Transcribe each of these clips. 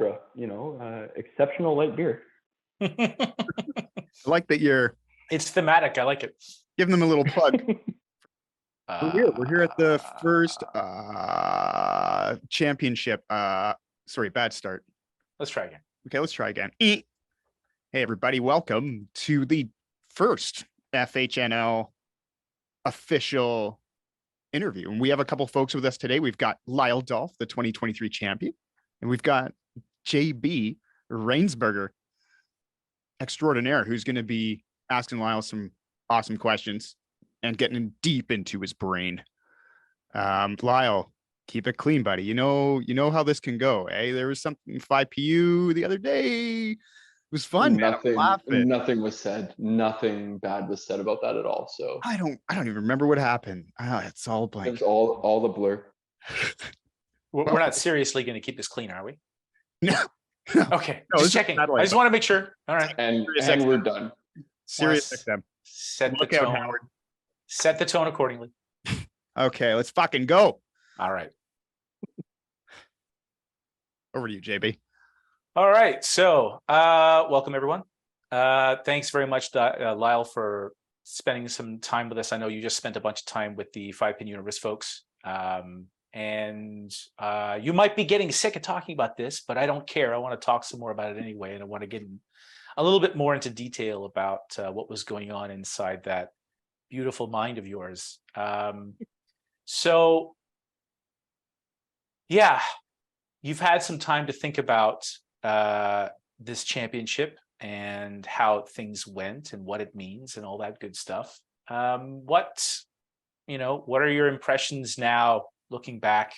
Ultra, exceptional light beer. I like that you're It's thematic. I like it. giving them a little plug. We're here at the first championship. Sorry, bad start. Let's try again. Okay, let's try again. Hey, everybody. Welcome to the first FHNL official interview. And we have a couple folks with us today. We've got Lyle Dolph, the 2023 champion, and we've got JB Rainsberger extraordinaire, who's going to be asking Lyle some awesome questions and getting deep into his brain. Lyle, keep it clean, buddy. You know how this can go. There was something 5PU the other day. It was fun. Nothing was said. Nothing bad was said about that at all. So I don't even remember what happened. It's all blank. It's all the blur. We're not seriously going to keep this clean, are we? No. Okay, just checking. I just want to make sure. All right, and we're done. Serious XM. Set the tone. Howard. Set the tone accordingly. Okay, let's fucking go. All right. Over to you, JB. All right. So, welcome everyone. Thanks very much, Lyle, for spending some time with us. I know you just spent a bunch of time with the 5-Pin Universe folks. And you might be getting sick of talking about this, but I don't care. I want to talk some more about it anyway. And I want to get a little bit more into detail about what was going on inside that beautiful mind of yours. So, yeah, you've had some time to think about this championship and how things went and what it means and all that good stuff. What are your impressions now, looking back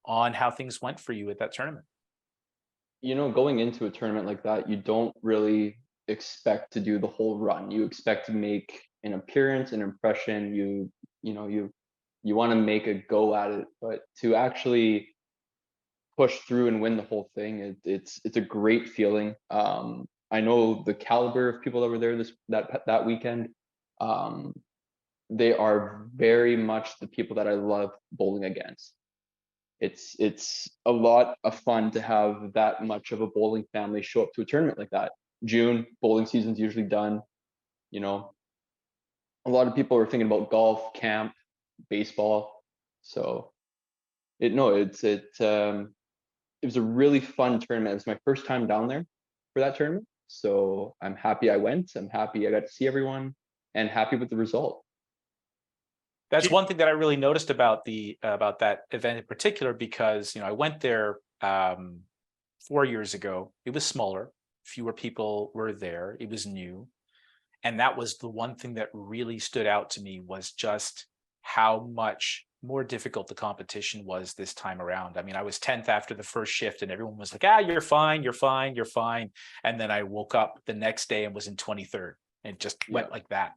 on how things went for you at that tournament? Going into a tournament like that, you don't really expect to do the whole run. You expect to make an appearance, an impression. You want to make a go at it, but to actually push through and win the whole thing, it's a great feeling. I know the caliber of people that were there that weekend. They are very much the people that I love bowling against. It's a lot of fun to have that much of a bowling family show up to a tournament like that. June, bowling season's usually done. A lot of people are thinking about golf, camp, baseball. So it was a really fun tournament. It's my first time down there for that tournament. So I'm happy I went. I'm happy I got to see everyone and happy with the result. That's one thing that I really noticed about that event in particular, because I went there 4 years ago. It was smaller, fewer people were there. It was new, and that was the one thing that really stood out to me, was just how much more difficult the competition was this time around. I mean, I was 10th after the first shift, and everyone was like, "You're fine, you're fine, you're fine." And then I woke up the next day and was in 23rd, and it just went like that.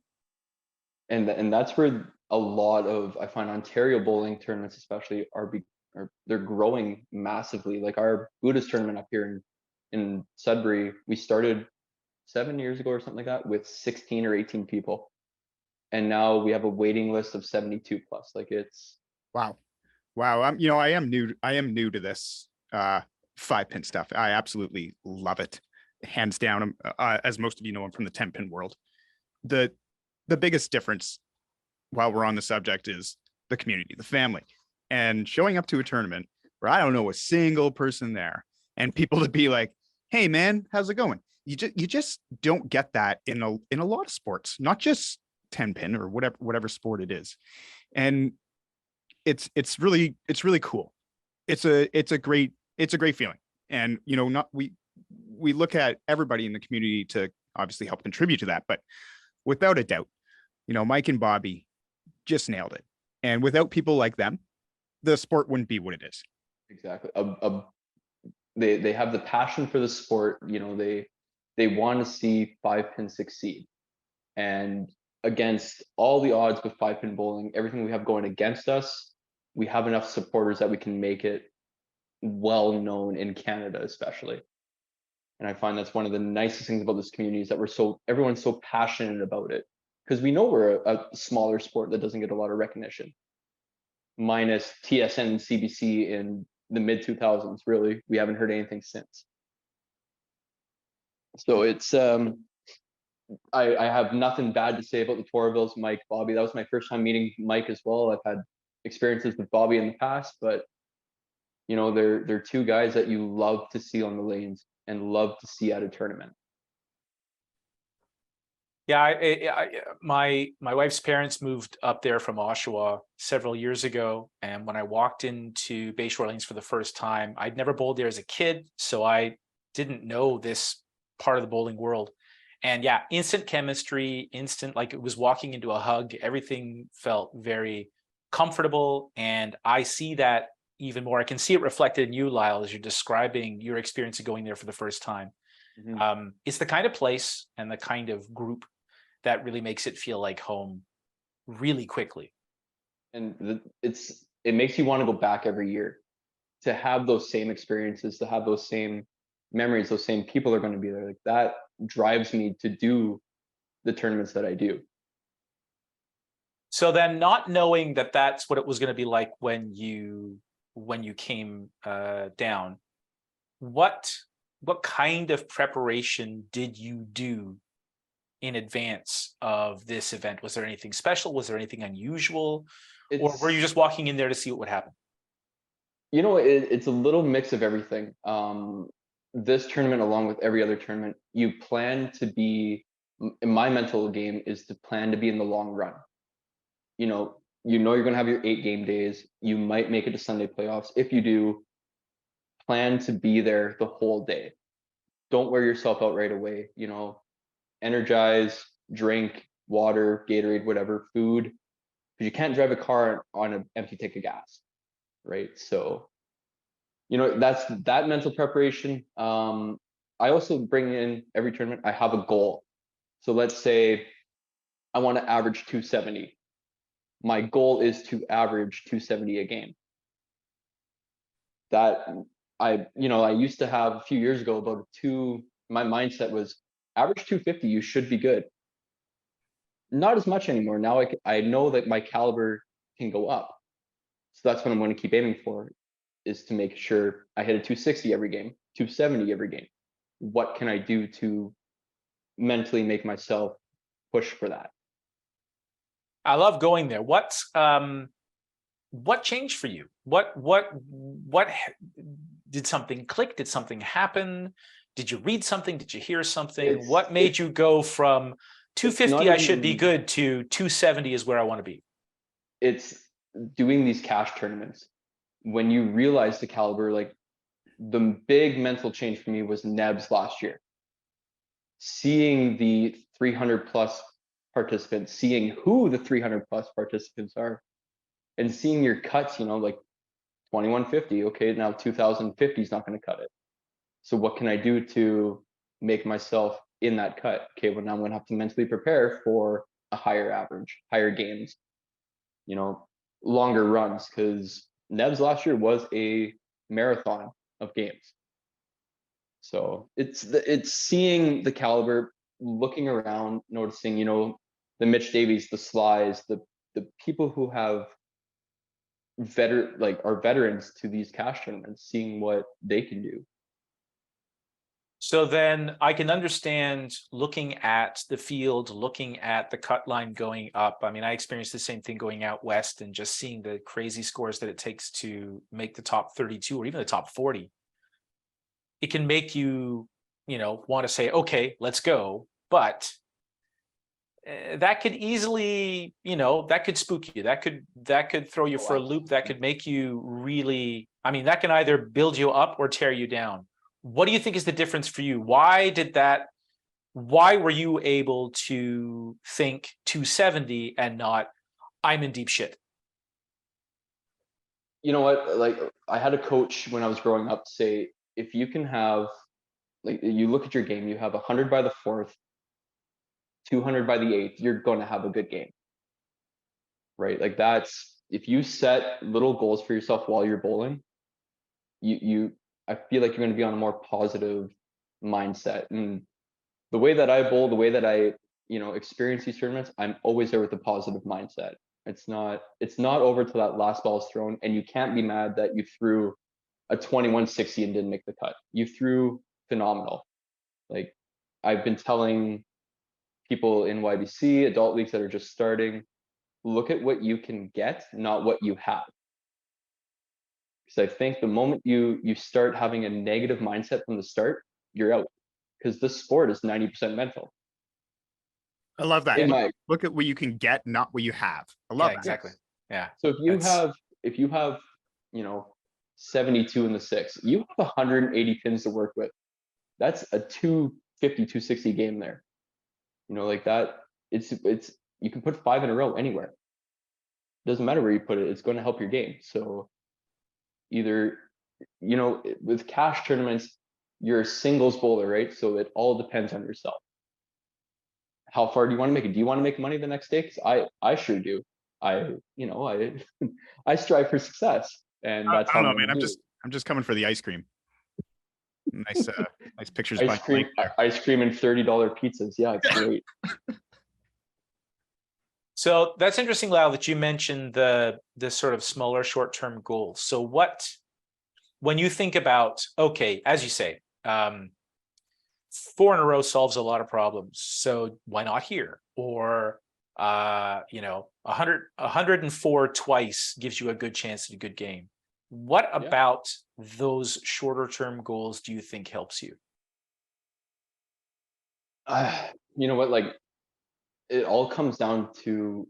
And that's where a lot of, I find, Ontario bowling tournaments especially they're growing massively. Like our Buddhist tournament up here in Sudbury, we started 7 years ago or something like that with 16 or 18 people, and now we have a waiting list of 72 plus. Like it's wow. I am new to this 5-pin stuff. I absolutely love it, hands down. As most of you know, I'm from the 10-pin world. The biggest difference, while we're on the subject, is the community, the family, and showing up to a tournament where I don't know a single person there, and people to be like, "Hey man, how's it going?" You just don't get that in a lot of sports, not just 10-pin or whatever sport it is. And it's really cool. It's a great feeling. And we look at everybody in the community to obviously help contribute to that, but without a doubt, Mike and Bobby just nailed it. And without people like them, the sport wouldn't be what it is. Exactly. They have the passion for the sport. They want to see 5-pin succeed. And against all the odds with 5-pin bowling, everything we have going against us, we have enough supporters that we can make it well known in Canada, especially. And I find that's one of the nicest things about this community, is that everyone's so passionate about it, because we know we're a smaller sport that doesn't get a lot of recognition, minus TSN and CBC in the mid 2000s. Really, we haven't heard anything since. So it's I have nothing bad to say about the Torvilles, Mike, Bobby. That was my first time meeting Mike as well. I've had experiences with Bobby in the past, but you know, they're two guys that you love to see on the lanes and love to see at a tournament. Yeah, my wife's parents moved up there from Oshawa several years ago, and when I walked into Bayshore Lanes for the first time, I'd never bowled there as a kid, so I didn't know this part of the bowling world. And yeah, instant chemistry, instant, like it was walking into a hug. Everything felt very comfortable, and I see that even more. I can see it reflected in you, Lyle, as you're describing your experience of going there for the first time. Mm-hmm. It's the kind of place and the kind of group that really makes it feel like home really quickly. And it makes you want to go back every year to have those same experiences, to have those same memories, those same people are going to be there. Like that drives me to do the tournaments that I do. So then, not knowing that that's what it was going to be like when you came down, what kind of preparation did you do in advance of this event? Was there anything special? Was there anything unusual? Or were you just walking in there to see what would happen? You know, it's a little mix of everything. This tournament, along with every other tournament, you plan to be, in my mental game is to plan to be in the long run. You know you're going to have your 8 game days. You might make it to Sunday playoffs. If you do, plan to be there the whole day. Don't wear yourself out right away. Energize, drink, water, Gatorade, whatever, food, because you can't drive a car on an empty tank of gas, right? So, that's that mental preparation. I also bring in every tournament, I have a goal. So let's say I want to average 270. My goal is to average 270 a game. That I used to have a few years ago my mindset was average 250, you should be good. Not as much anymore. Now I know that my caliber can go up. So that's what I'm going to keep aiming for, is to make sure I hit a 260 every game, 270 every game. What can I do to mentally make myself push for that? I love going there. What changed for you? What did something click? Did something happen? Did you read something? Did you hear something? What made you go from 250 I should be good to 270 is where I want to be? It's doing these cash tournaments. When you realize the caliber, like the big mental change for me was Nebs last year. Seeing the 300 plus participants, seeing who the 300 plus participants are, and seeing your cuts, like 2150. Okay, now 2050 is not going to cut it. So what can I do to make myself in that cut? Okay, well, now I'm going to have to mentally prepare for a higher average, higher games, longer runs, because Nebs last year was a marathon of games. So it's seeing the caliber, looking around, noticing, the Mitch Davies, the Slies, the people who have are veterans to these cash tournaments, seeing what they can do. So then I can understand looking at the field, looking at the cut line going up. I mean, I experienced the same thing going out west and just seeing the crazy scores that it takes to make the top 32 or even the top 40. It can make you, want to say, okay, let's go. But that could easily, that could spook you. That could throw you for a loop. That could make you really, that can either build you up or tear you down. What do you think is the difference for you? Why were you able to think 270 and not I'm in deep shit? You know what? Like, I had a coach when I was growing up say, if you can have, like, you look at your game, you have 100 by the 4th, 200 by the 8th, you're going to have a good game, right? Like if you set little goals for yourself while you're bowling, I feel like you're going to be on a more positive mindset. And the way that I bowl, the way that I, experience these tournaments, I'm always there with a positive mindset. It's not over till that last ball is thrown, and you can't be mad that you threw a 2160 and didn't make the cut. You threw phenomenal. Like, I've been telling people in YBC, adult leagues that are just starting, look at what you can get, not what you have. Because I think the moment you start having a negative mindset from the start, you're out. Because this sport is 90% mental. I love that. In Look at what you can get, not what you have. I love Yeah, that. exactly. Yeah. So if you have, 72 in the six, you have 180 pins to work with. That's a 250, 260 game there. Like that. It's you can put 5 in a row anywhere. Doesn't matter where you put it. It's going to help your game. So either, with cash tournaments, you're a singles bowler, right? So it all depends on yourself. How far do you want to make it? Do you want to make money the next day? 'Cause I sure do. I I strive for success, and that's I how don't know, I'm man. gonna do it. I'm just coming for the ice cream. Nice, nice pictures by Ice cream, Link there. ice cream and $30 pizzas. Yeah, it's great. So that's interesting, Lyle, that you mentioned the sort of smaller short-term goals. So when you think about, okay, as you say, 4 in a row solves a lot of problems. So why not here? Or 104 twice gives you a good chance at a good game. What about those shorter term goals do you think helps you? You know what? Like, it all comes down to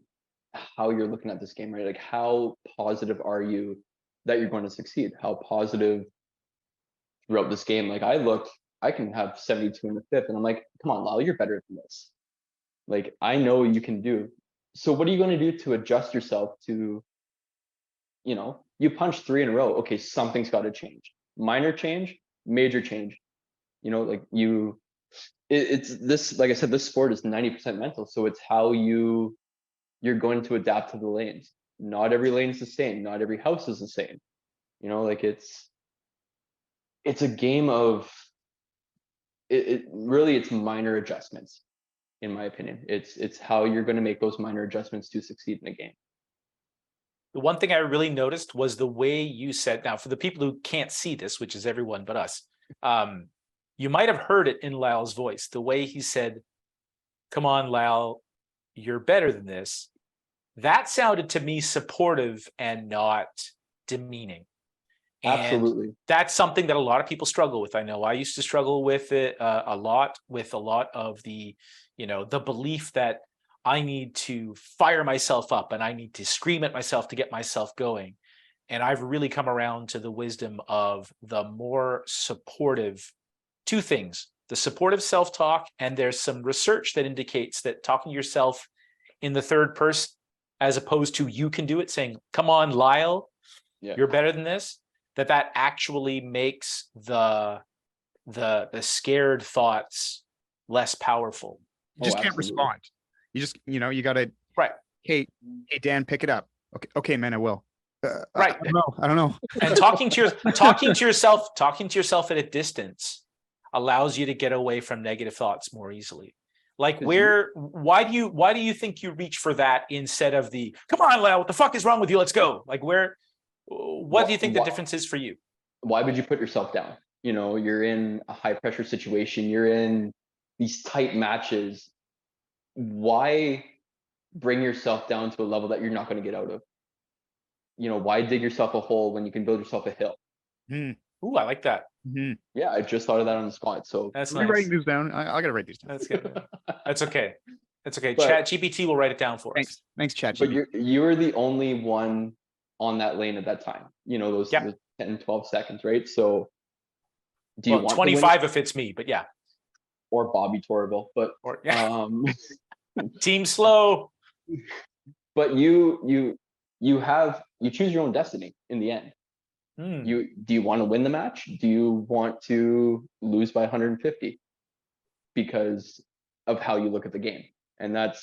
how you're looking at this game, right? Like, how positive are you that you're going to succeed? How positive throughout this game? Like, I can have 72 in the fifth, and I'm like, come on, Lyle, you're better than this. Like, I know you can do. So what are you going to do to adjust yourself to, you punch 3 in a row. Okay, something's got to change. Minor change, major change. Like it's this, like I said, this sport is 90% mental. So it's how you're going to adapt to the lanes. Not every lane's the same. Not every house is the same. Like it's a game of it really, it's minor adjustments, in my opinion. It's how you're going to make those minor adjustments to succeed in a game. The one thing I really noticed was the way you said, now for the people who can't see this, which is everyone but us, you might have heard it in Lyle's voice, the way he said, come on, Lyle, you're better than this. That sounded to me supportive and not demeaning. And Absolutely. that's something that a lot of people struggle with. I know I used to struggle with it a lot of the, the belief that I need to fire myself up and I need to scream at myself to get myself going. And I've really come around to the wisdom of the more supportive two things, the supportive self-talk, and there's some research that indicates that talking to yourself in the third person, as opposed to you can do it, saying, come on, Lyle, you're better than this, that actually makes the scared thoughts less powerful. You just can't respond. You just, you gotta, right. Hey, Dan, pick it up. Okay, man, I will. Right. I don't know. And talking to yourself at a distance allows you to get away from negative thoughts more easily. Like, why do you think you reach for that instead of the, come on, Lyle, what the fuck is wrong with you? Let's go. Like, what do you think the difference is for you? Why would you put yourself down? You're in a high pressure situation. You're in these tight matches. Why bring yourself down to a level that you're not going to get out of? Why dig yourself a hole when you can build yourself a hill? Ooh, I like that. Yeah, I just thought of that on the spot. So that's nice. Writing these down. I gotta write these down. That's good. That's okay. That's okay. Chat GPT will write it down for us. Thanks, Chat GPT. But you're the only one on that lane at that time. Those 10, 12 seconds, right? So do you want 25 if it's me, but yeah. Or Bobby Torville, but team slow. But you choose your own destiny in the end. Do you want to win the match? Do you want to lose by 150 because of how you look at the game? And I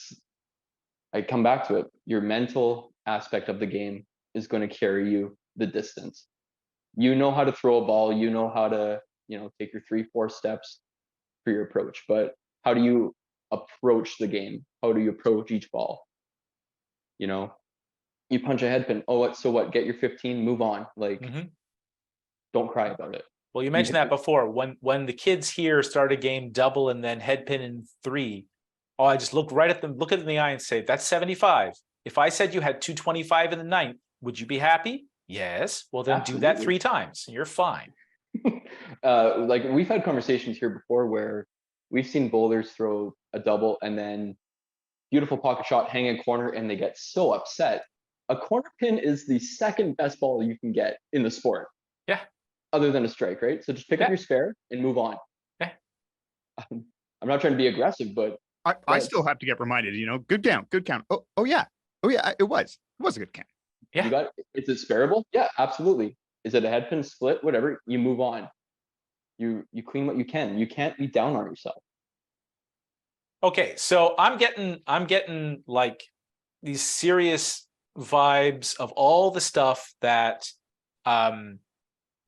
come back to it. Your mental aspect of the game is going to carry you the distance. You know how to throw a ball. You know how to, take your 3-4 steps for your approach. But how do you approach the game? How do you approach each ball? You punch a head pin. Oh, so what? Get your 15, move on. Like, don't cry about it. Well, you You mentioned hit that before. When the kids here start a game double and then head pin in 3, oh, I just look right at them, look at them in the eye and say, that's 75. If I said you had 225 in the ninth, would you be happy? Yes. Well, then do that Absolutely. 3 times. And you're fine. Like we've had conversations here before where we've seen bowlers throw a double and then beautiful pocket shot, hang in corner, and they get so upset. A corner pin is the second best ball you can get in the sport. Yeah. Other than a strike, right? So just pick up Yeah. your spare and move on. Yeah. I'm not trying to be aggressive, but I still have to get reminded, good count, good count. Oh yeah. Oh yeah, it was a good count. Yeah. you got is it spareable? Yeah, absolutely. Is it a head pin split? Whatever, you move on. You clean what you can. You can't be down on yourself. Okay, so I'm getting like these serious vibes of all the stuff that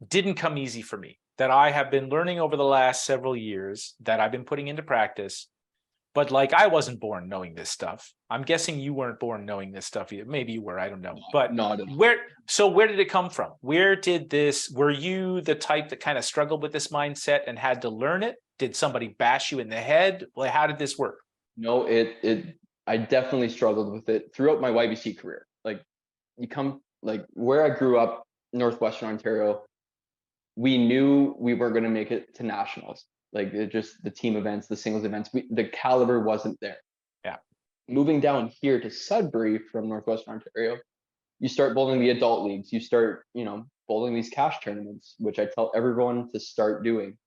didn't come easy for me, that I have been learning over the last several years, that I've been putting into practice. But like, I wasn't born knowing this stuff. I'm guessing you weren't born knowing this stuff either. Maybe you were, I don't know. But Not at all. where did it come from? Were you the type that kind of struggled with this mindset and had to learn it? Did somebody bash you in the head? Like, how did this work? No, I definitely struggled with it throughout my YBC career. Like where I grew up, Northwestern Ontario, we knew we were going to make it to nationals. Like just the team events, the singles events, the caliber wasn't there. Yeah. Moving down here to Sudbury from Northwestern Ontario, you start bowling the adult leagues. You start, bowling these cash tournaments, which I tell everyone to start doing.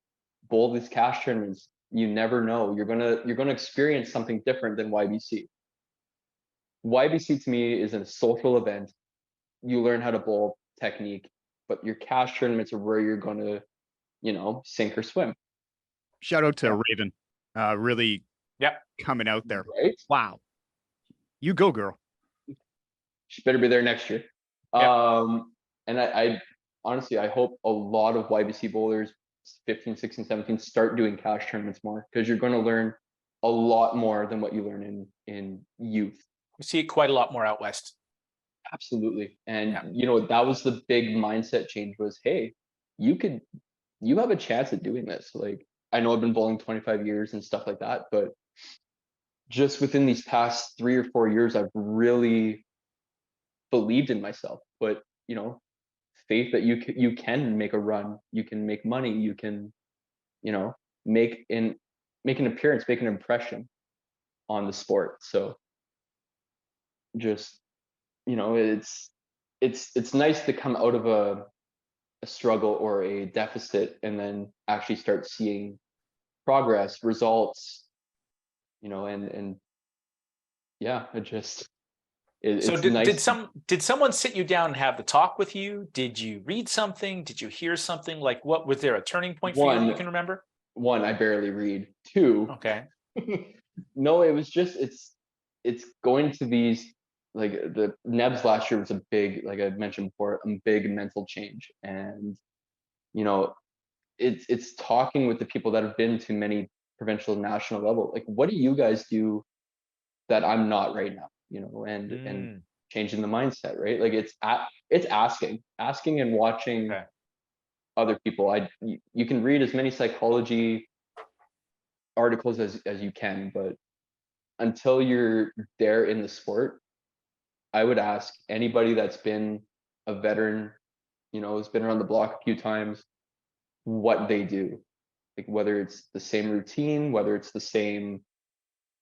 Bowl these cash tournaments. You never know. You're gonna experience something different than YBC. YBC to me is a social event. You learn how to bowl technique, but your cash tournaments are where you're gonna, sink or swim. Shout out to Raven. Really coming out there. Right? Wow. You go, girl. She better be there next year. Yep. And I honestly, I hope a lot of YBC bowlers, 15, 16, 17, start doing cash tournaments more, because you're going to learn a lot more than what you learn in youth. We see it quite a lot more out west. Absolutely. And that was the big mindset change was, hey, you have a chance at doing this. Like, I know I've been bowling 25 years and stuff like that, but just within these past 3 or 4 years, I've really believed in myself. But faith that you can make a run, you can make money, you can, make an appearance, make an impression on the sport. So just, it's nice to come out of a struggle or a deficit and then actually start seeing progress, results, and yeah, So it's nice. did someone sit you down and have the talk with you? Did you read something? Did you hear something? Like, what was there a turning point for you that you can remember? One, I barely read. Two, Okay. no, it was just it's going to these, like, the Nebs last year was a big, like I mentioned before, a big mental change. And it's talking with the people that have been to many provincial and national level. Like, what do you guys do that I'm not right now? And changing the mindset, right? Like it's asking and watching other people. You can read as many psychology articles as you can, but until you're there in the sport, I would ask anybody that's been a veteran, has been around the block a few times, what they do. Like whether it's the same routine, whether it's the same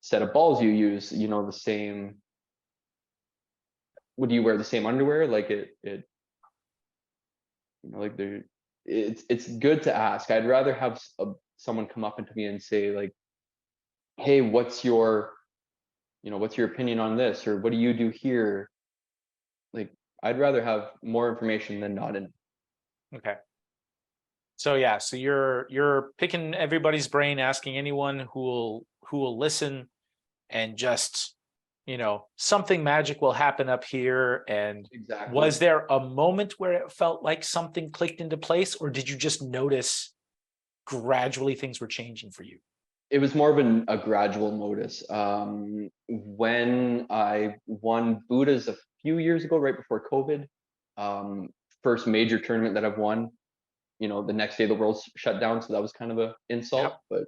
set of balls you use, the same, would you wear the same underwear? Like like it's good to ask. I'd rather have someone come up to me and say like, hey, what's your opinion on this, or what do you do here? Like, I'd rather have more information than not enough. Okay. So yeah, so you're picking everybody's brain, asking anyone who will listen, and just something magic will happen up here. And Exactly. Was there a moment where it felt like something clicked into place, or did you just notice gradually things were changing for you? It was more of a gradual notice. When I won Buddha's a few years ago, right before COVID, first major tournament that I've won, the next day the world's shut down, so that was kind of a insult. Yep. But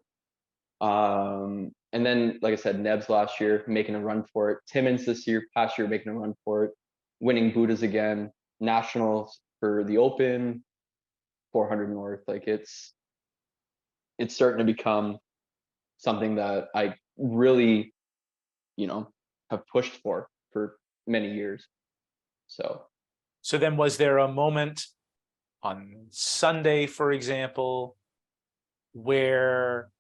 and then, like I said, Nebs last year making a run for it. Timmins this year, past year making a run for it, winning Buddhas again, nationals for the Open, 400 North. Like it's starting to become something that I really, have pushed for many years. So then was there a moment on Sunday, for example, where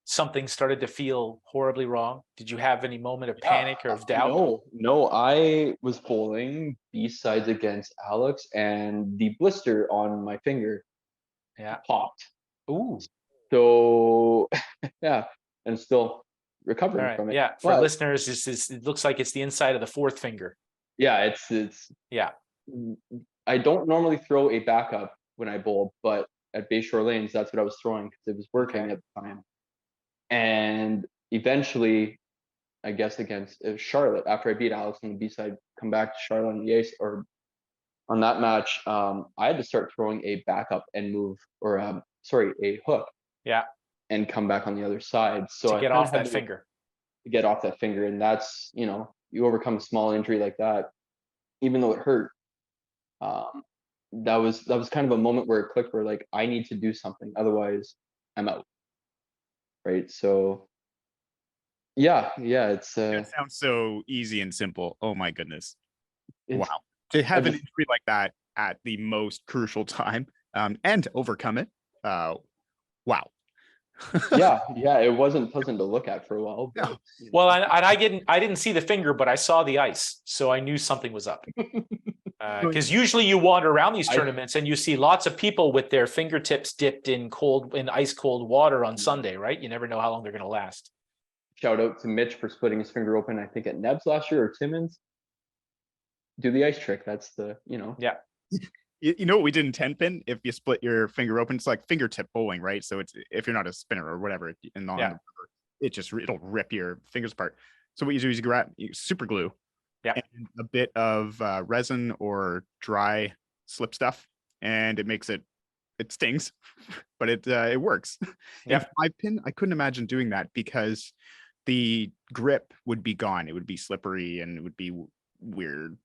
something started to feel horribly wrong? Did you have any moment of panic or of doubt? No, I was bowling B-sides against Alex, and the blister on my finger popped. Ooh. So yeah, and still All recovering right. from it. Yeah. For But listeners, it looks like it's the inside of the fourth finger. yeah, it's Yeah. I don't normally throw a backup when I bowl, but at Bayshore Lanes, that's what I was throwing because it was working Okay. at the time. And eventually, I guess against Charlotte, after I beat Alex on the B side, come back to Charlotte on the ace or on that match, I had to start throwing a backup and move, or a hook Yeah. and come back on the other side. So To I get kind of off had that finger. to get off that finger, and that's you overcome a small injury like that, even though it hurt. That was kind of a moment where it clicked, where like I need to do something, otherwise I'm out. Right. So yeah, it's That sounds so easy and simple. Oh my goodness. it's Wow. To have an just, injury like that at the most crucial time, and to overcome it. Wow. yeah, it wasn't pleasant to look at for a while. But, No. Well, I didn't see the finger, but I saw the ice, so I knew something was up. Because usually you wander around these tournaments and you see lots of people with their fingertips dipped in ice cold water on Sunday, right? You never know how long they're going to last. Shout out to Mitch for splitting his finger open, I think at Nebs last year, or Timmins. Do the ice trick. That's the Yeah. You know what we did in 10 pin? If you split your finger open, it's like fingertip bowling, right? So it's, if you're not a spinner or whatever, and on the river, it'll rip your fingers apart. So what you do is you grab super glue, and a bit of resin or dry slip stuff, and it stings, but it works. In 5-pin, I couldn't imagine doing that because the grip would be gone. It would be slippery and it would be weird.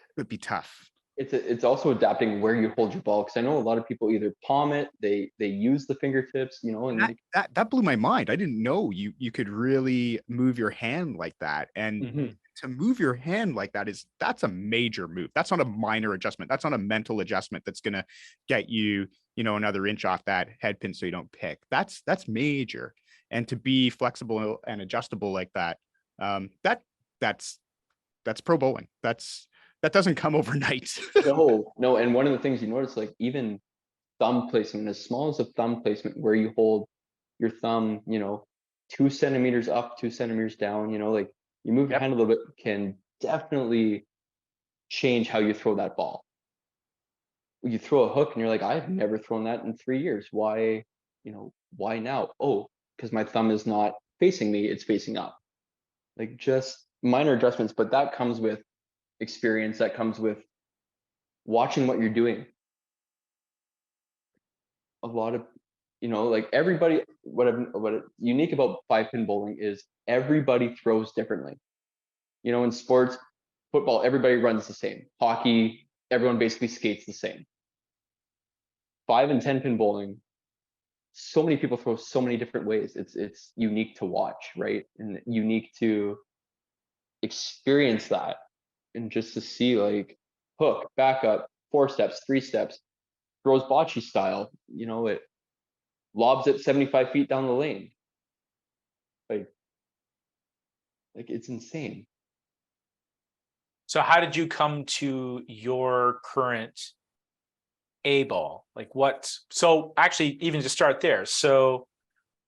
It would be tough. It's also adapting where you hold your ball, because I know a lot of people either palm it, they use the fingertips, and that blew my mind. I didn't know you could really move your hand like that. And to move your hand like that's a major move. That's not a minor adjustment. That's not a mental adjustment that's gonna get you, another inch off that head pin so you don't pick. That's major. And to be flexible and adjustable like that, that's pro bowling. That doesn't come overnight. no. And one of the things you notice, like even thumb placement, as small as a thumb placement, where you hold your thumb, 2 centimeters up, 2 centimeters down, like you move your hand a little bit, can definitely change how you throw that ball. You throw a hook and you're like, I've never thrown that in 3 years. Why, why now? Oh, because my thumb is not facing me, it's facing up. Like just minor adjustments, but that comes with experience, that comes with watching what you're doing. A lot of, like everybody, what unique about 5-pin bowling is everybody throws differently. In sports, football, everybody runs the same. Hockey, everyone basically skates the same. 5 and 10-pin bowling, so many people throw so many different ways. It's unique to watch, right? And unique to experience that, and just to see like hook, back up, 4 steps, 3 steps, throws bocce style, it lobs it 75 feet down the lane. Like it's insane. So how did you come to your current A ball? So actually, even to start there. So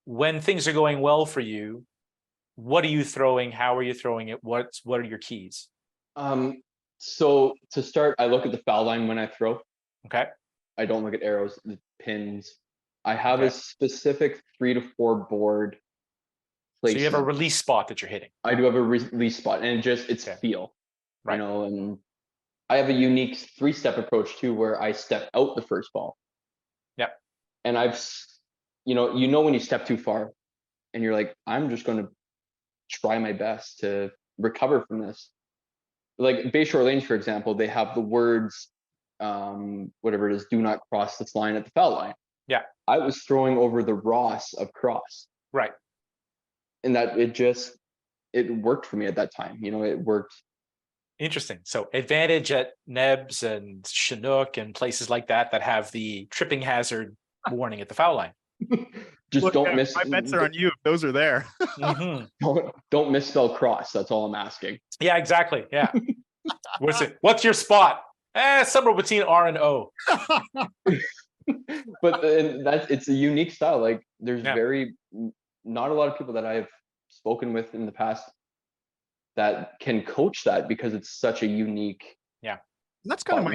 when things are going well for you, what are you throwing? How are you throwing it? What are your keys? So to start, I look at the foul line when I throw. Okay. I don't look at arrows, the pins. I have a specific 3 to 4 board placement. So you have a release spot that you're hitting. I do have a release spot, and it's feel, and I have a unique 3-step approach too, where I step out the first ball. and when you step too far and you're like, I'm just going to try my best to recover from this. Like Bayshore Lanes, for example, they have the words, whatever it is, do not cross this line at the foul line. Yeah. I was throwing over the Ross of cross. Right. And that it worked for me at that time. It worked. Interesting. So advantage at Nebs and Chinook and places like that have the tripping hazard warning at the foul line. Just don't my bets are on you if those are there. Don't misspell cross. That's all I'm asking. Yeah, exactly. Yeah. What's your spot? Somewhere between R and O. But it's a unique style. Like there's not a lot of people that I've spoken with in the past that can coach that, because it's such a unique. Yeah. That's kind of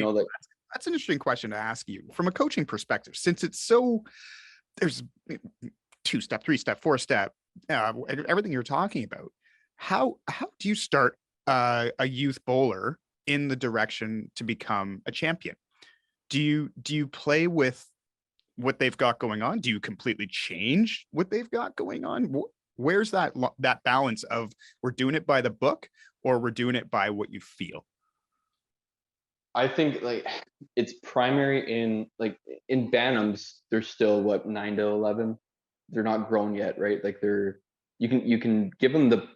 that's an interesting question to ask you from a coaching perspective, since it's so, there's 2-step, 3-step, 4-step, everything you're talking about. How do you start a youth bowler in the direction to become a champion? Do you play with what they've got going on? Do you completely change what they've got going on? Where's that balance of we're doing it by the book or we're doing it by what you feel? I think like it's primary in Bantams, they're still 9 to 11. They're not grown yet, right? Like you can give them the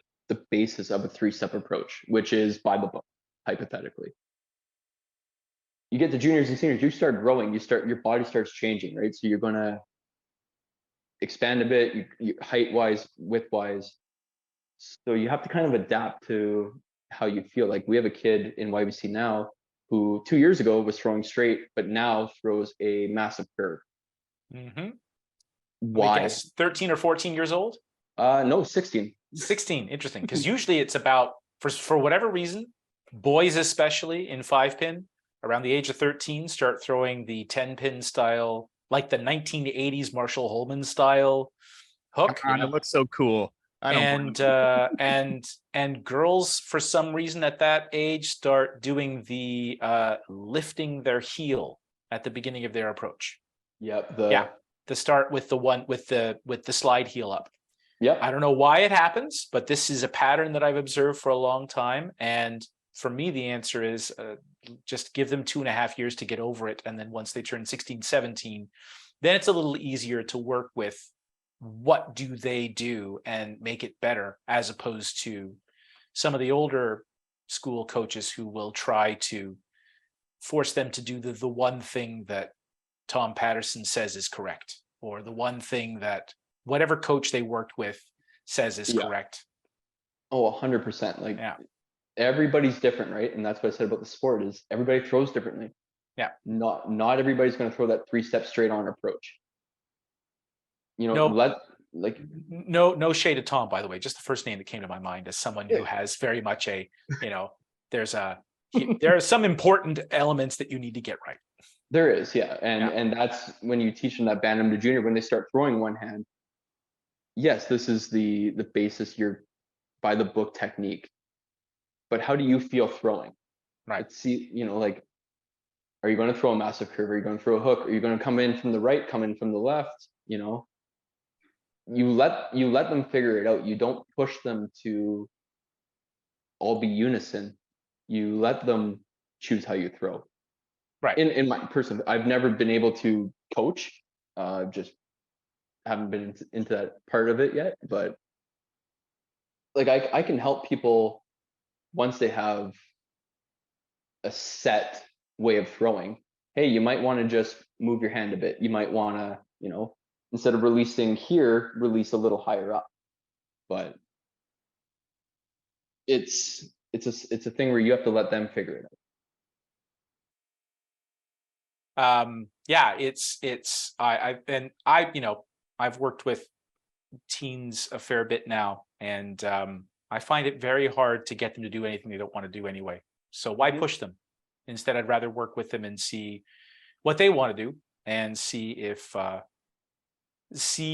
basis of a 3-step approach, which is by the book, hypothetically. You get the juniors and seniors, you start growing, your body starts changing, right? So you're gonna expand a bit, you height wise, width wise. So you have to kind of adapt to how you feel. Like we have a kid in YBC now who 2 years ago was throwing straight, but now throws a massive curve. Mm-hmm. Why? 13 or 14 years old? No, 16. 16. Interesting. Because usually it's about, for whatever reason, boys especially in 5-pin around the age of 13 start throwing the 10-pin style, like the 1980s Marshall Holman style hook. God, it looks so cool. And girls for some reason at that age start doing the lifting their heel at the beginning of their approach. Yep. The start with the one with the slide heel up. Yep. I don't know why it happens, but this is a pattern that I've observed for a long time. And for me, the answer is just give them 2.5 years to get over it. And then once they turn 16, 17, then it's a little easier to work with what do they do and make it better, as opposed to some of the older school coaches who will try to force them to do the one thing that Tom Patterson says is correct, or the one thing that whatever coach they worked with says is correct. Oh, 100%. Like everybody's different, right? And that's what I said about the sport is everybody throws differently. Yeah. Not everybody's going to throw that 3-step straight on approach. No shade at Tom, by the way, just the first name that came to my mind as someone who has very much there are some important elements that you need to get right. There is, yeah. And that's when you teach them that bantam to junior, when they start throwing one hand. Yes, this is the basis, your by the book technique. But how do you feel throwing? Right. See, are you going to throw a massive curve? Are you going to throw a hook? Are you going to come in from the right, come in from the left? You let them figure it out. You don't push them to all be unison. You let them choose how you throw. Right. In my person, I've never been able to coach. Just haven't been into that part of it yet. But like I can help people once they have a set way of throwing. Hey, you might want to just move your hand a bit. You might want to, instead of releasing here, release a little higher up. But it's a thing where you have to let them figure it out. I've worked with teens a fair bit now, and I find it very hard to get them to do anything they don't want to do anyway. So why push them? Instead, I'd rather work with them and see what they want to do and see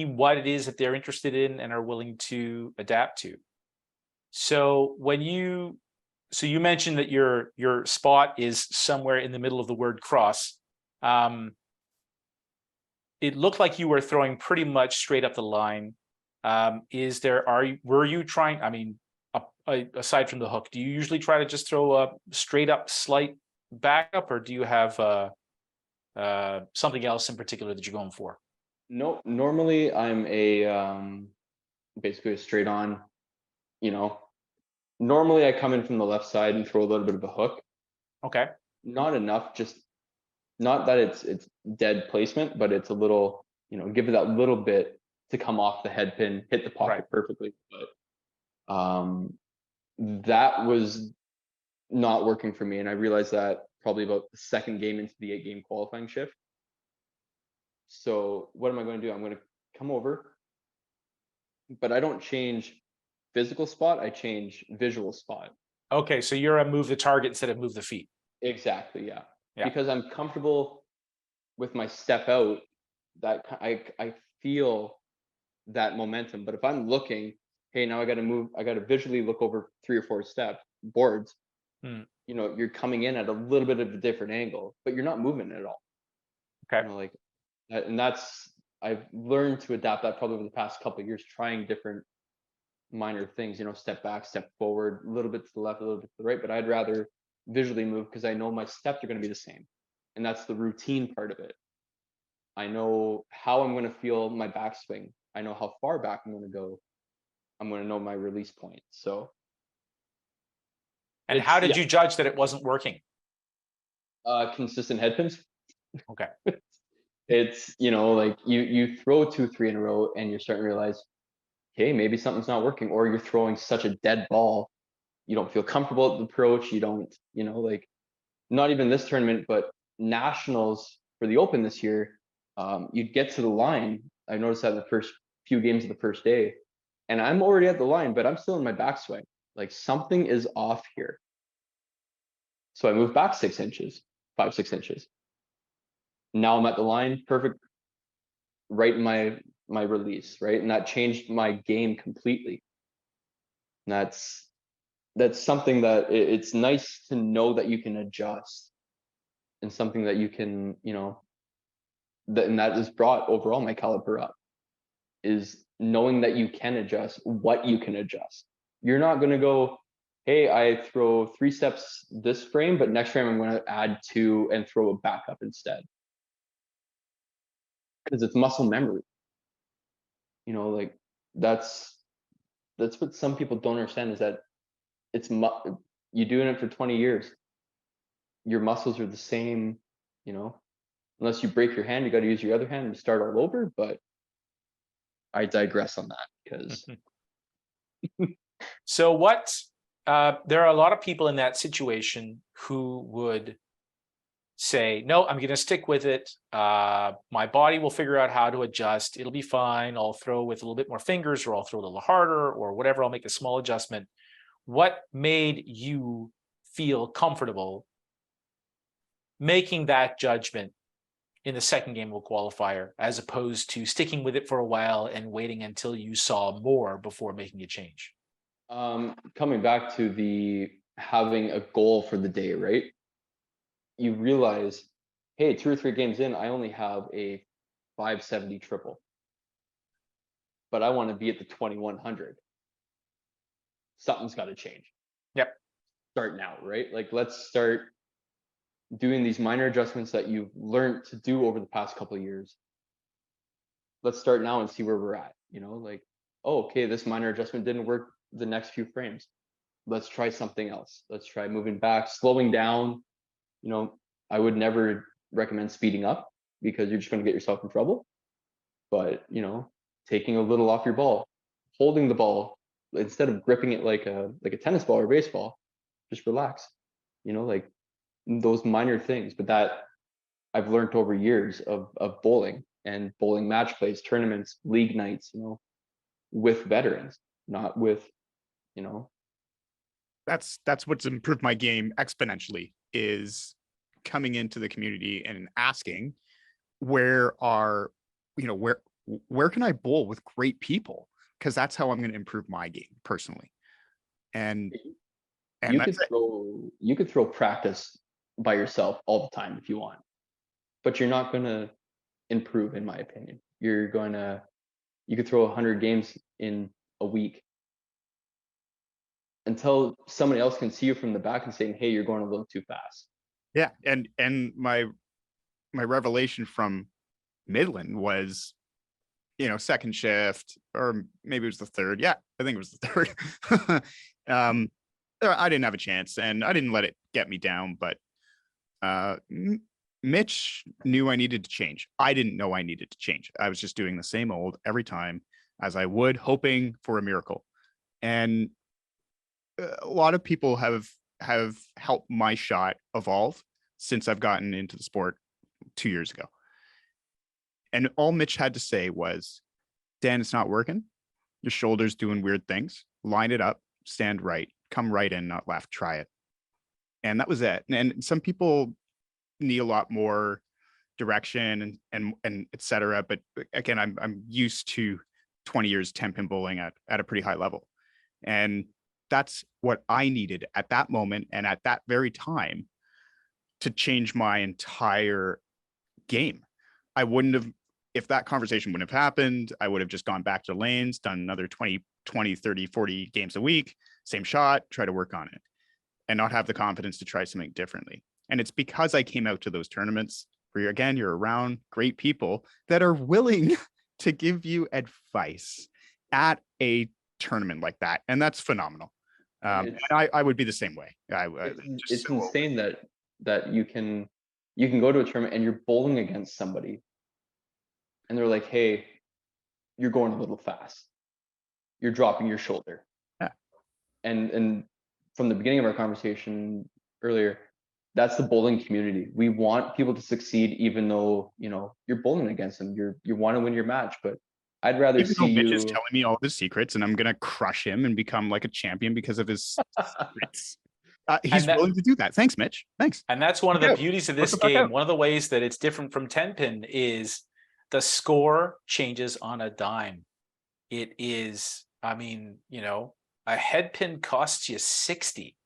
what it is that they're interested in and are willing to adapt to. So you mentioned that your spot is somewhere in the middle of the word cross. it looked like you were throwing pretty much straight up the line. Were you trying, I mean, aside from the hook, do you usually try to just throw a straight up slight backup, or do you have something else in particular that you're going for? No, normally I'm basically a straight on, you know. Normally I come in from the left side and throw a little bit of a hook. Okay. Not enough, just not that it's dead placement, but it's a little, give it that little bit to come off the head pin, hit the pocket perfectly. But that was not working for me. And I realized that probably about the second game into the 8-game qualifying shift. So what am I going to do? I'm going to come over, but I don't change physical spot. I change visual spot. Okay. So you're a move the target instead of move the feet. Exactly. Yeah. Yeah. Because I'm comfortable with my step out, that I feel that momentum. But if I'm looking, hey, now I got to move, I got to visually look over 3 or 4 step boards. You're coming in at a little bit of a different angle, but you're not moving at all. Okay. Like that, and I've learned to adapt that probably over the past couple of years, trying different minor things. Step back, step forward, a little bit to the left, a little bit to the right. But I'd rather visually move because I know my steps are going to be the same, and that's the routine part of it. I know how I'm going to feel my backswing. I know how far back I'm going to go. I'm going to know my release point. So. And how did you judge that it wasn't working? Consistent head pins. Okay. It's, like you throw 2, 3 in a row and you're starting to realize, okay, maybe something's not working, or you're throwing such a dead ball. You don't feel comfortable at the approach. You don't, like not even this tournament, but nationals for the Open this year, you'd get to the line. I noticed that in the first few games of the first day, and I'm already at the line, but I'm still in my backswing. Like something is off here. So I move back 6 inches, 5, 6 inches. Now I'm at the line, perfect, right in my release, right? And that changed my game completely. And that's something that it's nice to know that you can adjust, and something that you can, and that has brought overall my caliber up, is knowing that you can adjust what you can adjust. You're not going to go, hey, I throw 3 steps this frame, but next frame I'm going to add 2 and throw a backup instead. Because it's muscle memory. Like that's what some people don't understand, is that you doing it for 20 years. Your muscles are the same, unless you break your hand, you got to use your other hand and start all over. But I digress on that because. So there are a lot of people in that situation who would say, no, I'm going to stick with it. My body will figure out how to adjust. It'll be fine. I'll throw with a little bit more fingers, or I'll throw a little harder, or whatever. I'll make a small adjustment. What made you feel comfortable making that judgment in the second game of a qualifier, as opposed to sticking with it for a while and waiting until you saw more before making a change? Coming back to the having a goal for the day, right? You realize, hey, 2 or 3 games in, I only have a 570 triple, but I want to be at the 2100. Something's got to change. Yep. Start now, right? Like let's start doing these minor adjustments that you've learned to do over the past couple of years. Let's start now and see where we're at. Like, oh, okay, this minor adjustment didn't work the next few frames. Let's try something else. Let's try moving back, slowing down. I would never recommend speeding up, because you're just going to get yourself in trouble. But, taking a little off your ball, holding the ball, instead of gripping it like a tennis ball or baseball, just relax. Like those minor things. But that I've learned over years of bowling and bowling match plays, tournaments, league nights, with veterans, not with, That's what's improved my game exponentially, is coming into the community and asking, where can I bowl with great people? Because that's how I'm going to improve my game personally. And you could throw practice by yourself all the time if you want, but you're not going to improve, in my opinion. You could throw 100 games in a week until somebody else can see you from the back and saying, hey, you're going a little too fast. Yeah, and my revelation from Midland was, second shift, or maybe it was the third. Yeah, I think it was the third. I didn't have a chance, and I didn't let it get me down. But Mitch knew I needed to change. I didn't know I needed to change. I was just doing the same old every time, as I would, hoping for a miracle. And a lot of people have helped my shot evolve since I've gotten into the sport 2 years ago. And all Mitch had to say was, Dan, it's not working. Your shoulder's doing weird things. Line it up, stand right, come right in, not left, try it. And that was it. And some people need a lot more direction and et cetera. But again, I'm used to 20 years 10-pin bowling at a pretty high level. And that's what I needed at that moment and at that very time to change my entire game. I wouldn't have, if that conversation wouldn't have happened, I would have just gone back to lanes, done another 20, 30, 40 games a week, same shot, try to work on it and not have the confidence to try something differently. And it's because I came out to those tournaments where you're around great people that are willing to give you advice at a tournament like that. And that's phenomenal. And I would be the same way. It's insane that you can go to a tournament and you're bowling against somebody and they're like, hey, you're going a little fast. You're dropping your shoulder. Yeah. And from the beginning of our conversation earlier, that's the bowling community. We want people to succeed, even though, you're bowling against them. You want to win your match, but I'd rather even see Mitch you is telling me all his secrets and I'm going to crush him and become like a champion because of his secrets. He's willing to do that. Thanks, Mitch. Thanks. And that's one of the Yeah. beauties of this game. One of the ways that it's different from 10-pin is the score changes on a dime. It is, a head pin costs you 60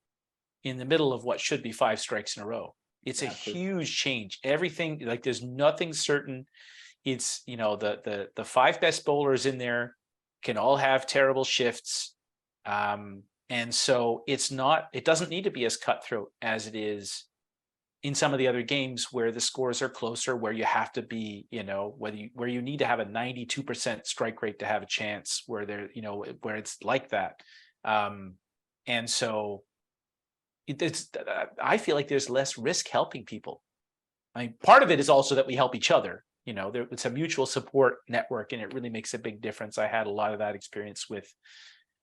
in the middle of what should be 5 strikes in a row. It's a huge change. Everything, like there's nothing certain. It's, the 5 best bowlers in there can all have terrible shifts. And so it doesn't need to be as cutthroat as it is in some of the other games where the scores are closer, where you have to be, where you need to have a 92% strike rate to have a chance, where where it's like that. And so I feel like there's less risk helping people. I mean, part of it is also that we help each other. It's a mutual support network, and it really makes a big difference. I had a lot of that experience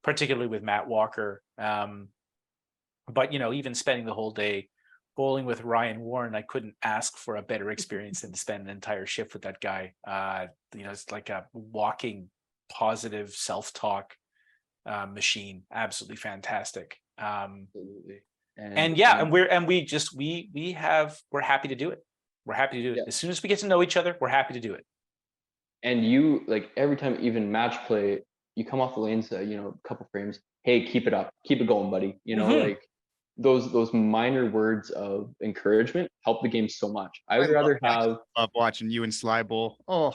particularly with Matt Walker. But even spending the whole day bowling with Ryan Warren, I couldn't ask for a better experience than to spend an entire shift with that guy. It's like a walking positive self-talk machine. Absolutely fantastic. absolutely. We're happy to do it. We're happy to do it. Yeah. As soon as we get to know each other, we're happy to do it. And you, like, every time, even match play, you come off the lanes, a couple frames. Hey, keep it up, keep it going, buddy. Like those minor words of encouragement help the game so much. I would rather have. Love watching you and Sly Bowl. Oh,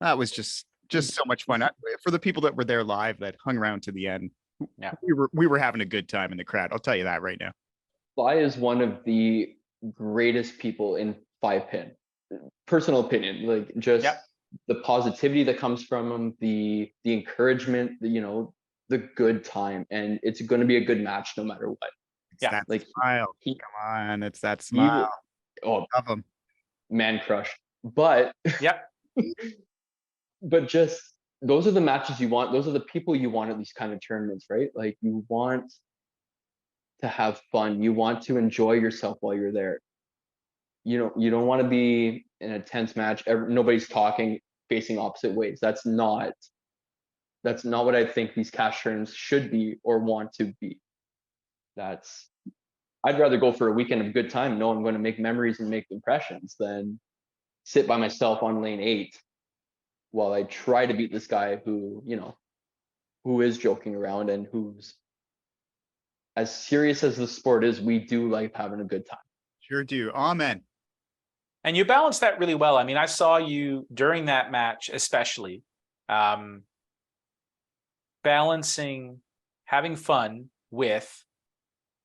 that was just so much fun. For the people that were there live that hung around to the end, yeah, we were having a good time in the crowd. I'll tell you that right now. Sly is one of the greatest people in 5-pin. Personal opinion, like just the positivity that comes from him, the encouragement, the good time, and it's going to be a good match no matter what. It's that smile. Come on, it's that smile. Love him. Man crush. But but just those are the matches you want. Those are the people you want at these kind of tournaments, right? Like, you want to have fun. You want to enjoy yourself while you're there. You don't want to be in a tense match. Nobody's talking, facing opposite ways. That's not what I think these cash tournaments should be or want to be. I'd rather go for a weekend of good time, know I'm going to make memories and make impressions, than sit by myself on lane 8 while I try to beat this guy who is joking around and who's, as serious as the sport is, we do like having a good time. Sure do. Amen. And you balance that really well. I mean, I saw you during that match, especially balancing having fun with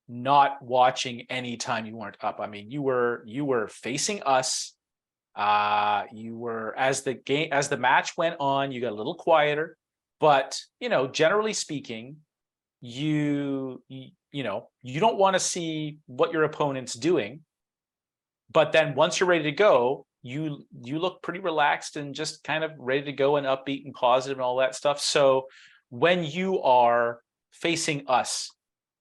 not watching any time you weren't up. I mean, you were facing us. You were, as the match went on, you got a little quieter, but generally speaking, you don't want to see what your opponent's doing. But then once you're ready to go, you look pretty relaxed and just kind of ready to go and upbeat and positive and all that stuff. So when you are facing us,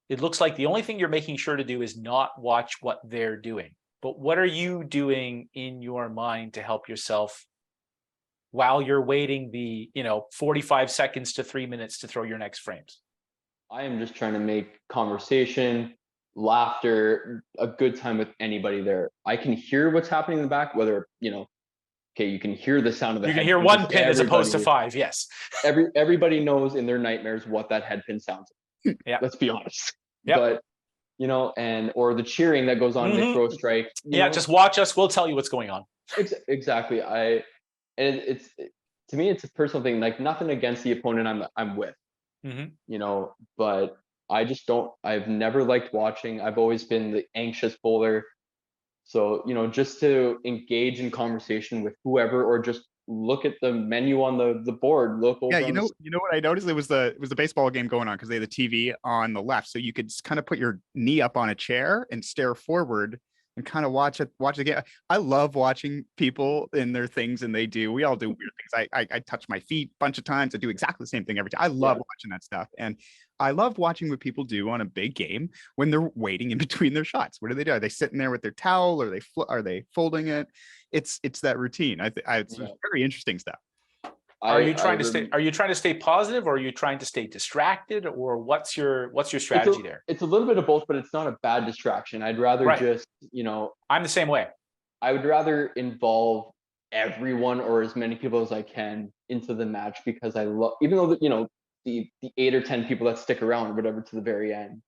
it looks like the only thing you're making sure to do is not watch what they're doing. But what are you doing in your mind to help yourself while you're waiting the 45 seconds to 3 minutes to throw your next frames? I am just trying to make conversation, laughter, a good time with anybody there. I can hear what's happening in the back, whether, okay, you can hear the sound of the You can head hear pin, one because pin as opposed to 5, yes. Everybody knows in their nightmares what that head pin sounds like. Yeah. Let's be honest. Yep. But or the cheering that goes on when they throw a strike. Just watch us. We'll tell you what's going on. Exactly. To me, it's a personal thing. Like, nothing against the opponent I'm with. But I just don't. I've never liked watching. I've always been the anxious bowler. So just to engage in conversation with whoever, or just look at the menu on the board. Look over. Yeah, you know what I noticed? It was the baseball game going on because they had the TV on the left, so you could kind of put your knee up on a chair and stare forward and kind of watch the game. I love watching people in their things, and they do. We all do weird things. I touch my feet a bunch of times. I do exactly the same thing every time. I love watching that stuff, and I love watching what people do on a big game when they're waiting in between their shots. What do they do? Are they sitting there with their towel? Or are they folding it? It's that routine. It's very interesting stuff. Are you trying to stay positive, or are you trying to stay distracted, or what's your strategy there? It's a little bit of both, but it's not a bad distraction. I'd rather just, I'm the same way. I would rather involve everyone, or as many people as I can, into the match, because I love, even though the 8 or 10 people that stick around or whatever to the very end,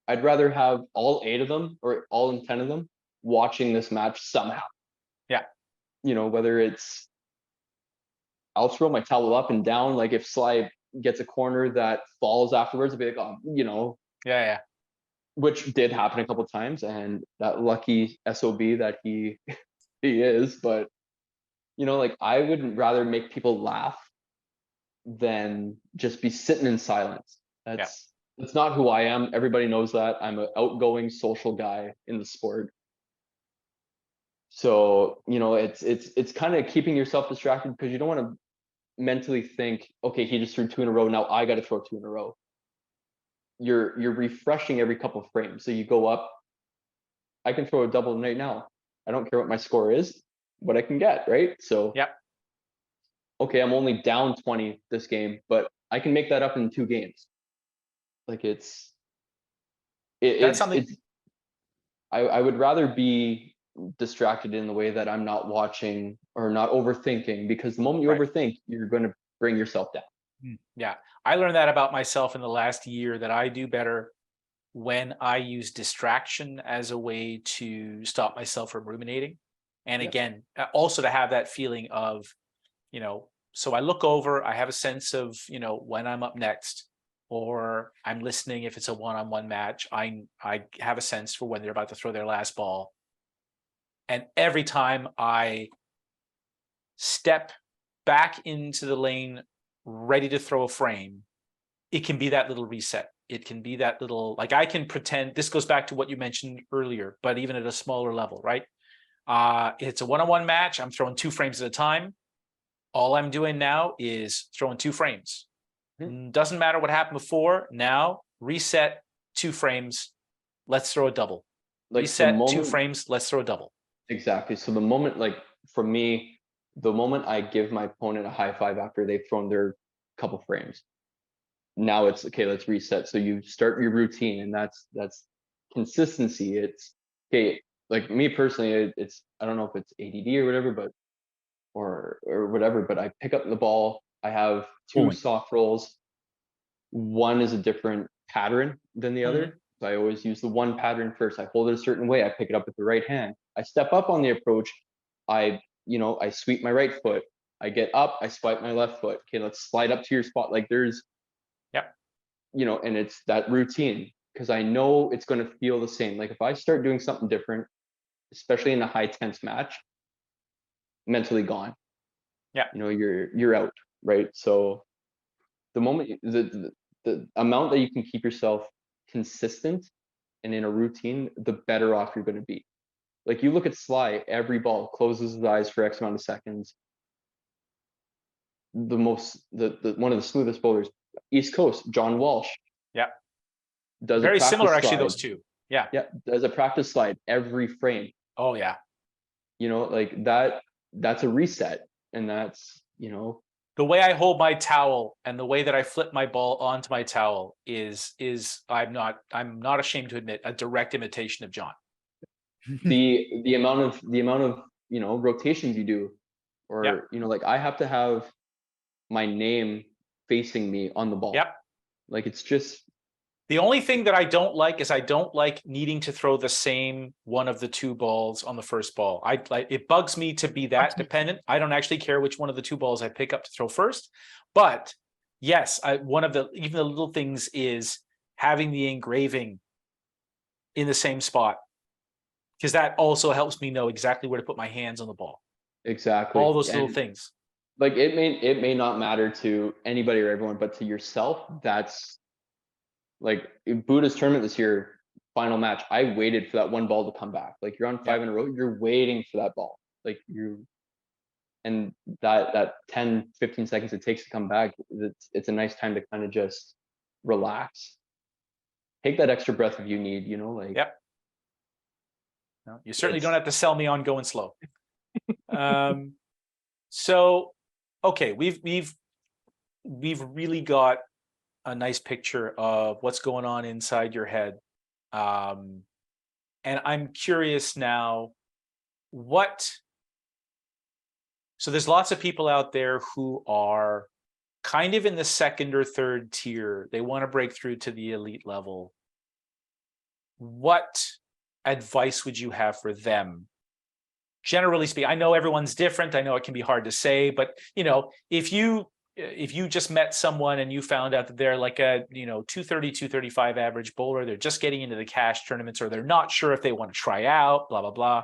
I'd rather have all 8 of them, or all 10 of them, watching this match somehow. Yeah. Whether it's, I'll throw my towel up and down. Like, if Sly gets a corner that falls afterwards, I'll be like, oh, yeah. Which did happen a couple of times, and that lucky SOB that he is. But like, I would rather make people laugh than just be sitting in silence. That's not who I am. Everybody knows that. I'm an outgoing social guy in the sport. So it's kind of keeping yourself distracted, because you don't want to mentally think, okay, he just threw 2 in a row, now I got to throw 2 in a row. You're refreshing every couple of frames. So you go up, I can throw a double right now. I don't care what my score is, what I can get, right? So okay, I'm only down 20 this game, but I can make that up in 2 games. Like, that's something. I would rather be distracted in the way that I'm not watching or not overthinking, because the moment you overthink, you're going to bring yourself down. Yeah. I learned that about myself in the last year, that I do better when I use distraction as a way to stop myself from ruminating. And again, also to have that feeling of, so I look over, I have a sense of, when I'm up next, or I'm listening. If it's a one-on-one match, I have a sense for when they're about to throw their last ball. And every time I step back into the lane, ready to throw a frame, it can be that little reset. It can be that little, like, I can pretend, this goes back to what you mentioned earlier, but even at a smaller level, right? It's a one-on-one match. I'm throwing 2 frames at a time. All I'm doing now is throwing 2 frames. Doesn't matter what happened before. Now, reset, 2 frames. Let's throw a double. Like, reset, 2 frames. Let's throw a double. Exactly. So the moment, like, for me, the moment I give my opponent a high five after they've thrown their couple frames, now it's okay, let's reset. So you start your routine, and that's consistency. It's okay. Like, me personally, it's, I don't know if it's ADD or whatever, but or whatever, but I pick up the ball. I have 2 soft rolls. One is a different pattern than the other. So I always use the one pattern first. I hold it a certain way. I pick it up with the right hand. I step up on the approach. I sweep my right foot. I get up, I swipe my left foot. Okay, let's slide up to your spot. Like there's, Yep. and it's that routine because I know it's going to feel the same. Like if I start doing something different, especially in a high tense match, mentally gone. Yeah. You're out, right? So the moment the amount that you can keep yourself consistent and in a routine, the better off you're going to be. Like you look at Sly, every ball closes his eyes for X amount of seconds. The one of the smoothest bowlers, East Coast, John Walsh. Yeah. Does Very a practice similar, actually, slide. those two. Yeah. Yeah, does a practice slide every frame. Oh yeah. Like that's a reset. And that's, The way I hold my towel and the way that I flip my ball onto my towel is I'm not ashamed to admit, a direct imitation of John. the amount of rotations you do, or Yep. like I have to have my name facing me on the ball. Yep. Like it's just The only thing that I don't like is I don't like needing to throw the same one of the two balls on the first ball. It bugs me to be that dependent. I don't actually care which one of the two balls I pick up to throw first. But yes, even the little things is having the engraving in the same spot, because that also helps me know exactly where to put my hands on the ball. exactly All those little and things. like it may not matter to anybody or everyone, but to yourself, that's like in Buddha's tournament this year, final match, I waited for that one ball to come back. Like you're on 5 in a row, you're waiting for that ball. Like and that 10, 15 seconds it takes to come back, it's a nice time to kind of just relax. Take that extra breath if you need, like Yep. No, you certainly don't have to sell me on going slow. So, okay, we've really got a nice picture of what's going on inside your head. And I'm curious now, so there's lots of people out there who are kind of in the second or third tier. They want to break through to the elite level. What advice would you have for them? Generally speaking, I know everyone's different. I know it can be hard to say, but if you just met someone and you found out that they're like a 230, 235 average bowler, they're just getting into the cash tournaments, or they're not sure if they want to try out, blah blah blah.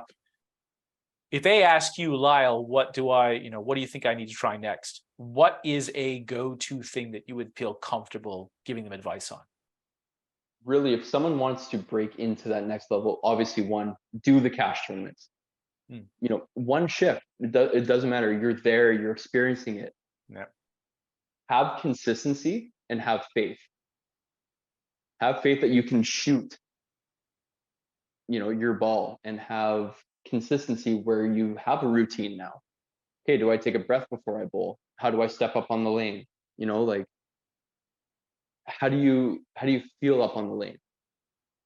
If they ask you, Lyle, what do you think I need to try next? What is a go-to thing that you would feel comfortable giving them advice on? Really, if someone wants to break into that next level, obviously one, do the cash tournaments. One shift, it doesn't matter. You're there, you're experiencing it. Yeah. Have consistency and have faith. Have faith that you can shoot, your ball, and have consistency where you have a routine now. Okay, do I take a breath before I bowl? How do I step up on the lane? Like how do you feel up on the lane?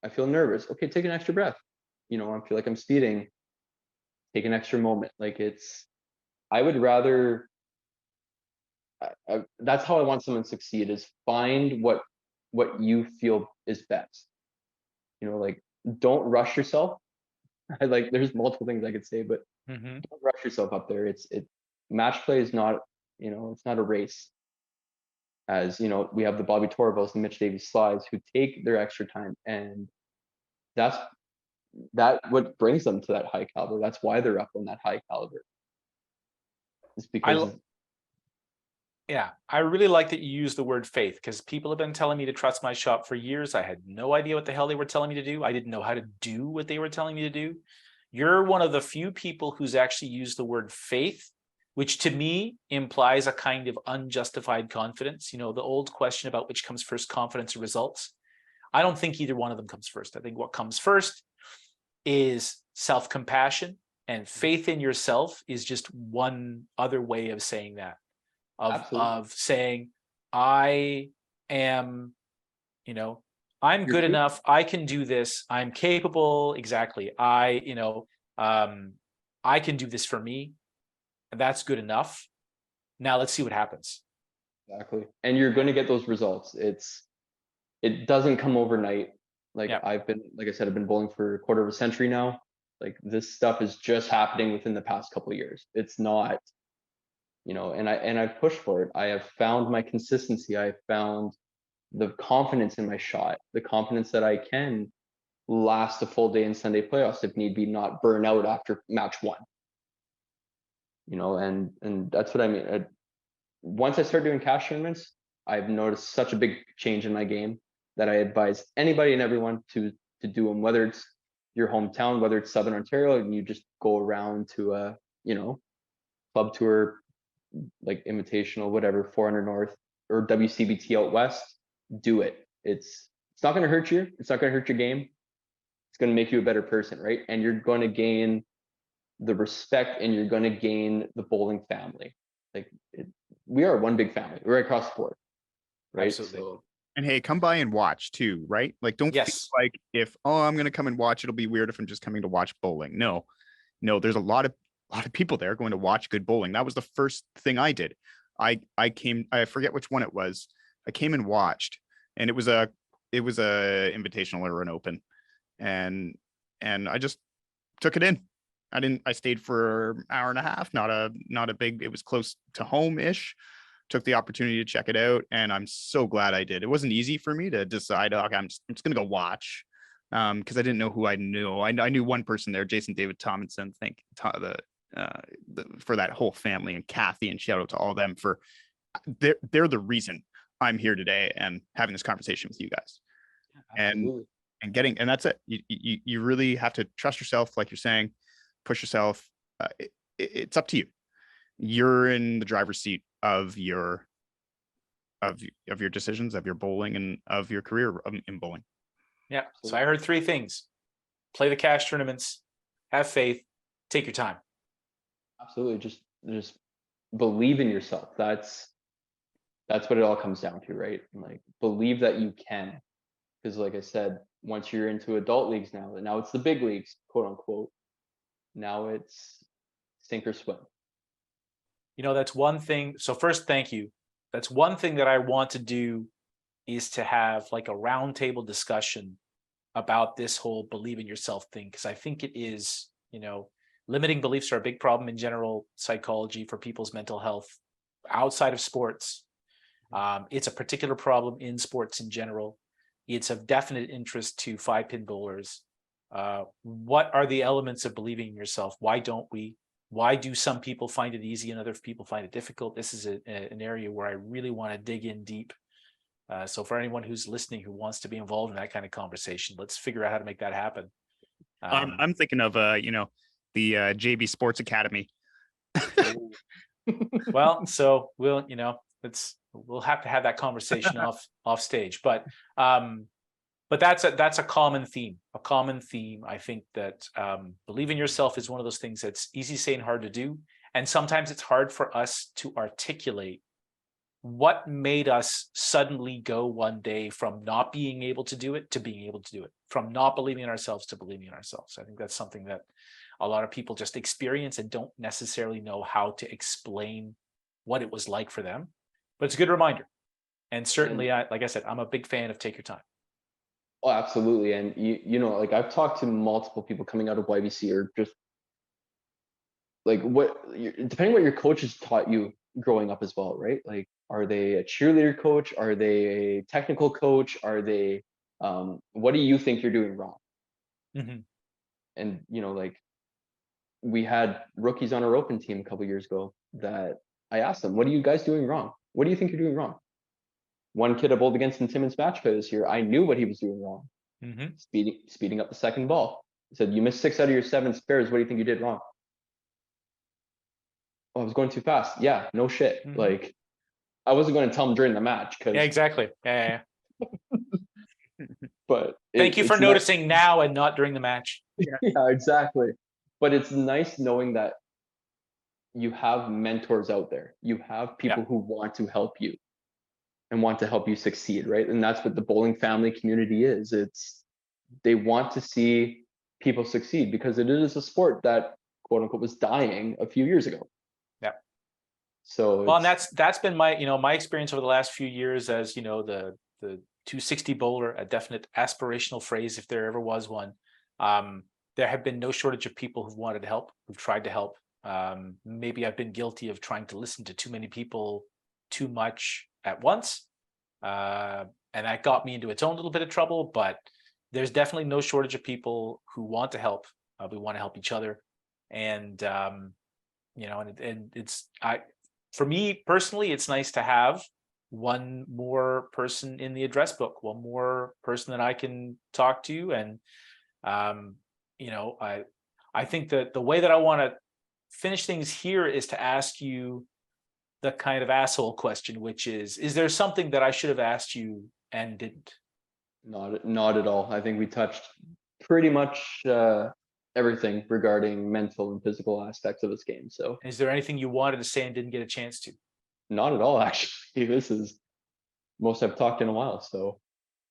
I feel nervous. Okay, take an extra breath. I feel like I'm speeding. Take an extra moment. Like I would rather that's how I want someone to succeed, is find what you feel is best. Like don't rush yourself. There's multiple things I could say, but don't rush yourself up there. Match play is not, it's not a race. As we have the Bobby Torvalds and Mitch Davies slides who take their extra time, and that's what brings them to that high caliber. That's why they're up on that high caliber. It's because Yeah, I really like that you use the word faith, because people have been telling me to trust my shot for years. I had no idea what the hell they were telling me to do. I didn't know how to do what they were telling me to do. You're one of the few people who's actually used the word faith, which to me implies a kind of unjustified confidence. The old question about which comes first, confidence or results. I don't think either one of them comes first. I think what comes first is self-compassion, and faith in yourself is just one other way of saying that. Of saying, I am, I'm good enough. I can do this. I'm capable. Exactly. I can do this for me. And that's good enough. Now let's see what happens. Exactly. And you're going to get those results. It doesn't come overnight. Like I said, I've been bowling for a quarter of a century now. Like this stuff is just happening within the past couple of years. It's not, and I've pushed for it. I have found my consistency. I found the confidence in my shot, the confidence that I can last a full day in Sunday playoffs if need be, not burn out after match one. And that's what I mean. Once I started doing cash tournaments, I've noticed such a big change in my game that I advise anybody and everyone to do them, whether it's your hometown, whether it's Southern Ontario, and you just go around to a club tour, like Invitational, whatever, 400 North or WCBT out west. Do it. It's not going to hurt you. It's not going to hurt your game. It's going to make you a better person, right? And you're going to gain the respect, and you're going to gain the bowling family. Like we are one big family. We're across the board, right? Absolutely. So, And hey, come by and watch too, right? Like, don't feel like if, I'm going to come and watch, it'll be weird if I'm just coming to watch bowling. No, there's a lot of people there going to watch good bowling. That was the first thing I did. I forget which one it was. I came and watched, and it was a invitational or an open, and I just took it in. I stayed for an hour and a half, not a big, it was close to home-ish. Took the opportunity to check it out, and I'm so glad I did. It wasn't easy for me to decide, okay, I'm just gonna go watch, because I didn't know who I knew. I knew one person there, Jason David Tomlinson. For that whole family, and Kathy, and shout out to all of them for they're the reason I'm here today and having this conversation with you guys. absolutely. And that's it. You really have to trust yourself, like you're saying, push yourself. It's up to you. You're in the driver's seat of your decisions, of your bowling, and of your career in bowling. Yeah. So I heard three things: play the cash tournaments, have faith, take your time. Absolutely. Just believe in yourself. That's what it all comes down to, right? Like, believe that you can. Because like I said, once you're into adult leagues now it's the big leagues, quote unquote. Now it's sink or swim. That's one thing. So first, thank you. That's one thing that I want to do, is to have like a roundtable discussion about this whole believe in yourself thing. Because I think it is, limiting beliefs are a big problem in general psychology for people's mental health outside of sports. It's a particular problem in sports in general. It's of definite interest to 5-pin bowlers. What are the elements of believing in yourself? Why don't we? Why do some people find it easy and other people find it difficult? This is an area where I really want to dig in deep. So for anyone who's listening who wants to be involved in that kind of conversation, let's figure out how to make that happen. I'm thinking of the JB Sports Academy. Well, so we'll have to have that conversation off stage, but that's a common theme. I think that believe in yourself is one of those things that's easy to say and hard to do. And sometimes it's hard for us to articulate what made us suddenly go one day from not being able to do it to being able to do it, from not believing in ourselves to believing in ourselves. I think that's something that a lot of people just experience and don't necessarily know how to explain what it was like for them. But it's a good reminder. And certainly, like I said, I'm a big fan of take your time. Oh, absolutely. And like I've talked to multiple people coming out of YBC, or just like depending what your coaches taught you growing up as well, right? Like, are they a cheerleader coach? Are they a technical coach? Are they, what do you think you're doing wrong? Mm-hmm. And, like we had rookies on our open team a couple years ago that I asked them, what are you guys doing wrong? What do you think you're doing wrong? One kid I bowled against in Timmins match play this year, I knew what he was doing wrong. Mm-hmm. Speeding up the second ball. He said, you missed 6 out of your 7 spares. What do you think you did wrong? Oh, I was going too fast. Yeah, no shit. Mm-hmm. Like, I wasn't going to tell him during the match because. Yeah, exactly. Yeah. But thank you for noticing now and not during the match. Yeah, exactly. But it's nice knowing that you have mentors out there. You have people who want to help you and want to help you succeed, right? And that's what the bowling family community is. They want to see people succeed because it is a sport that, quote unquote, was dying a few years ago. Yeah. So well, and that's been my my experience over the last few years as the 260 bowler, a definite aspirational phrase if there ever was one. there have been no shortage of people who've wanted to help, who've tried to help. Maybe I've been guilty of trying to listen to too many people too much at once. And that got me into its own little bit of trouble, but there's definitely no shortage of people who want to help. We want to help each other. And, you know, and it's, for me personally, it's nice to have one more person in the address book, one more person that I can talk to. And, you know, I think that the way that I want to finish things here is to ask you the kind of asshole question, which is there something that I should have asked you and didn't? Not at all. I think we touched pretty much everything regarding mental and physical aspects of this game. So Is there anything you wanted to say and didn't get a chance to? not at all, actually. This is most I've talked in a while. So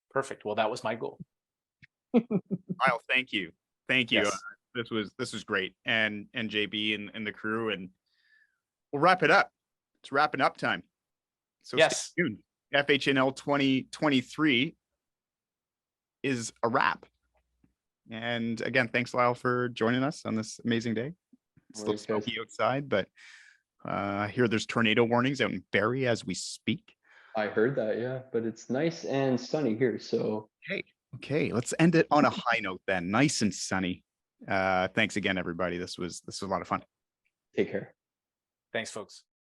Perfect. Well, that was my goal. Lyle, thank you. Thank you. Yes. This was great. And JB and the crew, and we'll wrap it up. It's wrapping up time. So Yes. stay tuned. FHNL 2023 is a wrap. And again, thanks, Lyle, for joining us on this amazing day. It's a little smoky outside, but I hear there's tornado warnings out in Barrie as we speak. I heard that, yeah, but it's nice and sunny here. So Okay, let's end it on a high note then. Nice and sunny. Thanks again, everybody. This was a lot of fun. take care. Thanks, folks.